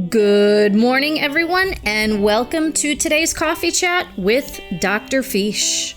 Good morning, everyone, and welcome to today's coffee chat with Dr. Feesh.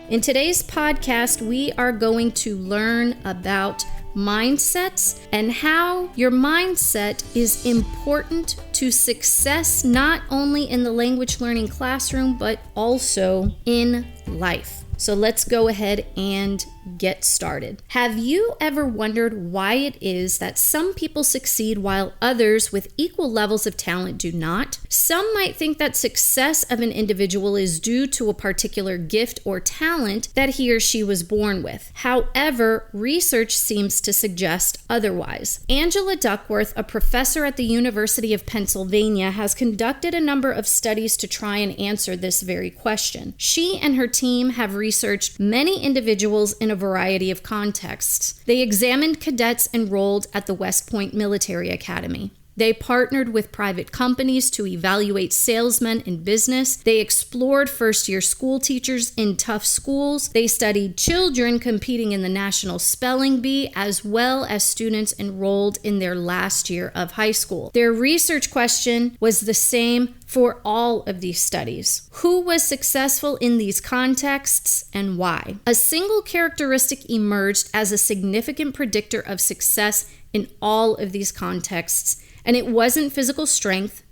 In today's podcast, we are going to learn about mindsets and how your mindset is important to success, not only in the language learning classroom, but also in life. So let's go ahead and get started. Have you ever wondered why it is that some people succeed while others with equal levels of talent do not? Some might think that success of an individual is due to a particular gift or talent that he or she was born with. However, research seems to suggest otherwise. Angela Duckworth, a professor at the University of Pennsylvania, has conducted a number of studies to try and answer this very question. She and her team have researched many individuals in a variety of contexts. They examined cadets enrolled at the West Point Military Academy. They partnered with private companies to evaluate salesmen in business. They explored first-year school teachers in tough schools. They studied children competing in the National Spelling Bee, as well as students enrolled in their last year of high school. Their research question was the same for all of these studies. Who was successful in these contexts and why? A single characteristic emerged as a significant predictor of success in all of these contexts. And it wasn't physical strength,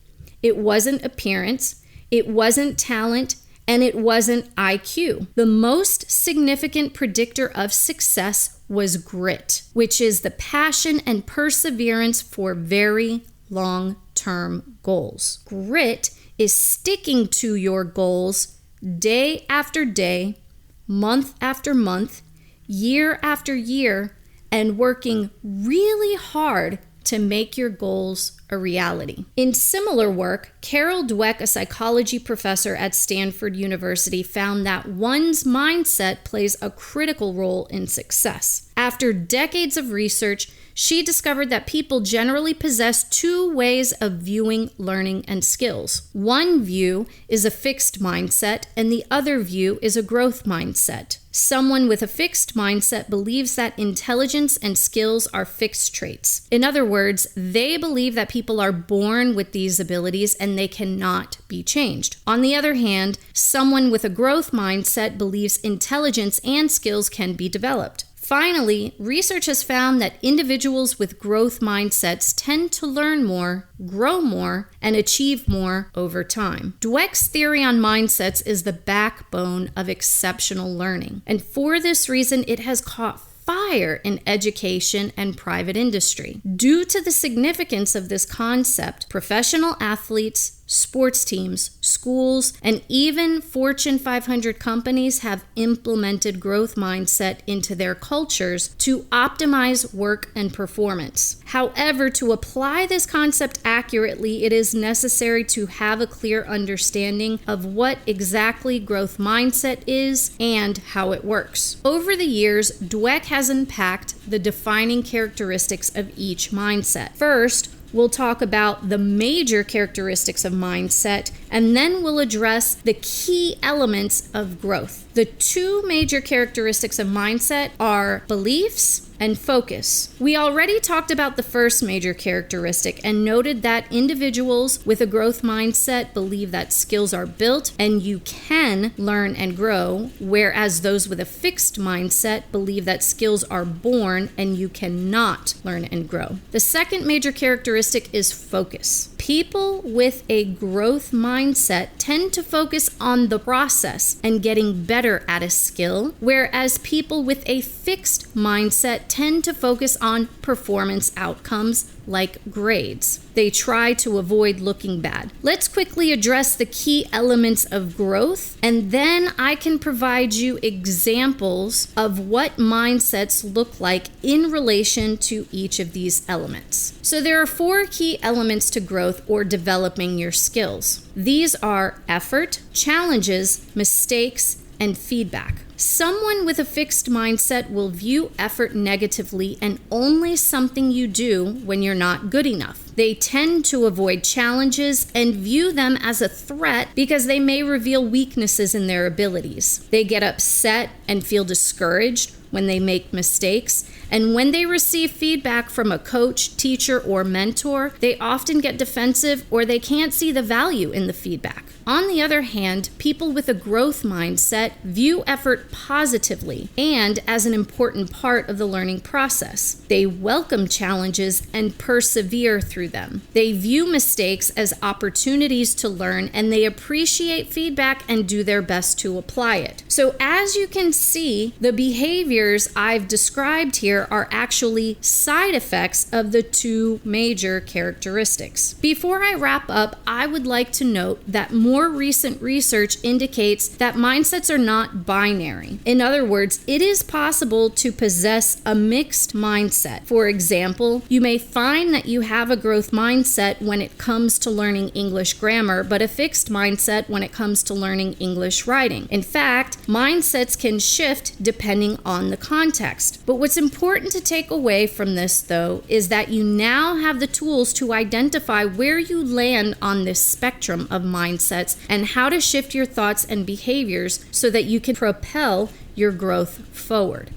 it wasn't appearance, it wasn't talent, and it wasn't IQ. The most significant predictor of success was grit, which is the passion and perseverance for very long-term goals. Grit is sticking to your goals day after day, month after month, year after year, and working really hard to make your goals a reality. In similar work, Carol Dweck, a psychology professor at Stanford University, found that one's mindset plays a critical role in success. After decades of research, she discovered that people generally possess two ways of viewing learning and skills. One view is a fixed mindset, and the other view is a growth mindset. Someone with a fixed mindset believes that intelligence and skills are fixed traits. In other words, they believe that people are born with these abilities and they cannot be changed. On the other hand, someone with a growth mindset believes intelligence and skills can be developed. Finally, research has found that individuals with growth mindsets tend to learn more, grow more, and achieve more over time. Dweck's theory on mindsets is the backbone of exceptional learning, and for this reason, it has caught fire in education and private industry. Due to the significance of this concept, professional athletes, sports teams, schools, and even Fortune 500 companies have implemented growth mindset into their cultures to optimize work and performance. However, to apply this concept accurately, it is necessary to have a clear understanding of what exactly growth mindset is and how it works. Over the years, Dweck has unpacked the defining characteristics of each mindset. First, we'll talk about the major characteristics of mindset, and then we'll address the key elements of growth. The two major characteristics of mindset are beliefs and focus. We already talked about the first major characteristic and noted that individuals with a growth mindset believe that skills are built and you can learn and grow, whereas those with a fixed mindset believe that skills are born and you cannot learn and grow. The second major characteristic is focus. People with a growth mindset tend to focus on the process and getting better at a skill, whereas people with a fixed mindset tend to focus on performance outcomes like grades. They try to avoid looking bad. Let's quickly address the key elements of growth, and then I can provide you examples of what mindsets look like in relation to each of these elements. So there are 4 key elements to growth or developing your skills. These are effort, challenges, mistakes, and feedback. Someone with a fixed mindset will view effort negatively and only something you do when you're not good enough. They tend to avoid challenges and view them as a threat because they may reveal weaknesses in their abilities. They get upset and feel discouraged when they make mistakes, and when they receive feedback from a coach, teacher, or mentor, they often get defensive or they can't see the value in the feedback. On the other hand, people with a growth mindset view effort positively and as an important part of the learning process. They welcome challenges and persevere through them. They view mistakes as opportunities to learn, and they appreciate feedback and do their best to apply it. So as you can see, the behaviors I've described here are actually side effects of the two major characteristics. Before I wrap up, I would like to note that more recent research indicates that mindsets are not binary. In other words, it is possible to possess a mixed mindset. For example, you may find that you have a growth mindset when it comes to learning English grammar, but a fixed mindset when it comes to learning English writing. In fact, mindsets can shift depending on the context. But what's important to take away from this, though, is that you now have the tools to identify where you land on this spectrum of mindsets and how to shift your thoughts and behaviors so that you can propel your growth forward.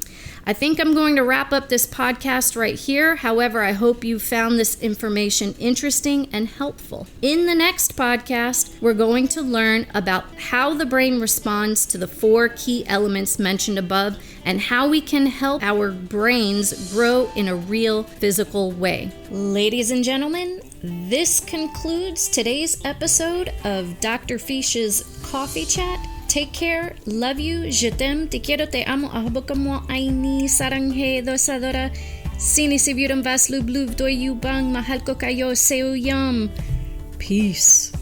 I think I'm going to wrap up this podcast right here. However, I hope you found this information interesting and helpful. In the next podcast, we're going to learn about how the brain responds to the 4 key elements mentioned above and how we can help our brains grow in a real physical way. Ladies and gentlemen, this concludes today's episode of Dr. Feesh's Coffee Chat. Take care, love you, je t'aime, te quiero, te amo, ahabuka mo aini, saranghe, dosadora, sinisiburam vas lubluv doyu bang, mahal ko kayo, seu yum. Peace.